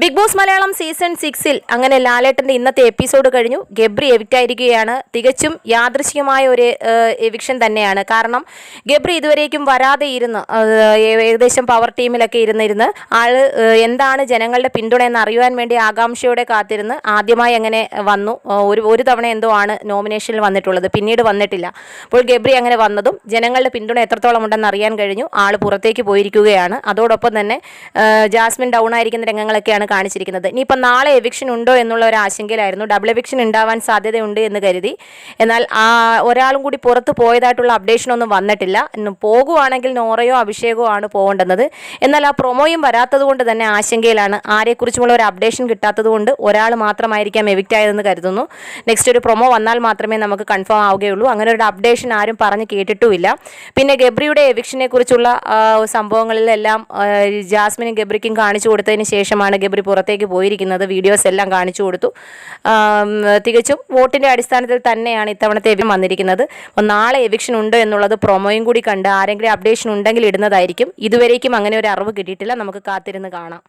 Big boss Malayalam season 6-ൽ അങ്ങനെ ലാലേട്ടൻ്റെ ഇന്നത്തെ എപ്പിസോഡ് കഴിഞ്ഞു. ഗബ്രി എവിക്റ്റ് ആയിരിക്കുകയാണ്. തികച്ചും യാദൃശ്ചികമായ ഒരു എവിക്ഷൻ തന്നെയാണ്. കാരണം ഗബ്രി ഇതുവരേക്കും വരാതെ ഇരുന്ന് ഏകദേശം പവർ ടീമിലൊക്കെ ഇരുന്നിരുന്ന് എന്താണ് ജനങ്ങളുടെ പിന്തുണ എന്ന് അറിയുവാൻ വേണ്ടി ആകാംക്ഷയോടെ കാത്തിരുന്ന് ആദ്യമായി അങ്ങനെ വന്നു. ഒരു തവണ എന്തോ ആണ് നോമിനേഷനിൽ വന്നിട്ടുള്ളത്, പിന്നീട് വന്നിട്ടില്ല. അപ്പോൾ ഗബ്രി അങ്ങനെ വന്നതും ജനങ്ങളുടെ പിന്തുണ എത്രത്തോളം ഉണ്ടെന്ന് അറിയാൻ കഴിഞ്ഞു. പുറത്തേക്ക് പോയിരിക്കുകയാണ്. അതോടൊപ്പം തന്നെ ജാസ്മിൻ ഡൗൺ ആയിരിക്കുന്ന രംഗങ്ങളൊക്കെയാണ് കാണിച്ചിരിക്കുന്നത്. ഇനിയിപ്പോൾ നാളെ എവിക്ഷൻ ഉണ്ടോ എന്നുള്ള ഒരു ആശങ്കയിലായിരുന്നു. ഡബിൾ എവിക്ഷൻ ഉണ്ടാവാൻ സാധ്യതയുണ്ട് എന്ന് കരുതി. എന്നാൽ ഒരാളും കൂടി പുറത്ത് പോയതായിട്ടുള്ള അപ്ഡേഷനൊന്നും വന്നിട്ടില്ല. പോകുവാണെങ്കിൽ നോറയോ അഭിഷേകമോ ആണ് പോകേണ്ടത്. എന്നാൽ ആ പ്രൊമോയും വരാത്തത് കൊണ്ട് തന്നെ ആശങ്കയിലാണ്. ആരെക്കുറിച്ചുമുള്ള ഒരു അപ്ഡേഷൻ കിട്ടാത്തത് കൊണ്ട് ഒരാൾ മാത്രമായിരിക്കാം എവിക്റ്റ് ആയതെന്ന് കരുതുന്നു. നെക്സ്റ്റ് ഒരു പ്രൊമോ വന്നാൽ മാത്രമേ നമുക്ക് കൺഫേം ആവുകയുള്ളൂ. അങ്ങനെ ഒരു അപ്ഡേഷൻ ആരും പറഞ്ഞ് കേട്ടിട്ടുമില്ല. പിന്നെ ഗബ്രിയുടെ എവിക്ഷനെ കുറിച്ചുള്ള സംഭവങ്ങളിലെല്ലാം ജാസ്മിനും ഗബ്രിക്കും കാണിച്ചു കൊടുത്തതിന് ശേഷമാണ് ഗബ്രി പുറത്തേക്ക് പോയിരിക്കുന്നത്. വീഡിയോസ് എല്ലാം കാണിച്ചു കൊടുത്തു. തികച്ചും വോട്ടിൻ്റെ അടിസ്ഥാനത്തിൽ തന്നെയാണ് ഇത്തവണത്തെ എവിക്ഷൻ വന്നിരിക്കുന്നത്. അപ്പോൾ നാളെ എവിക്ഷൻ ഉണ്ട് എന്നുള്ളത് പ്രൊമോയും കൂടി കണ്ട് ആരെങ്കിലും അപ്ഡേഷൻ ഉണ്ടെങ്കിൽ ഇടുന്നതായിരിക്കും. ഇതുവരേക്കും അങ്ങനെ ഒരു അറിവ് കിട്ടിയിട്ടില്ല. നമുക്ക് കാത്തിരുന്ന് കാണാം.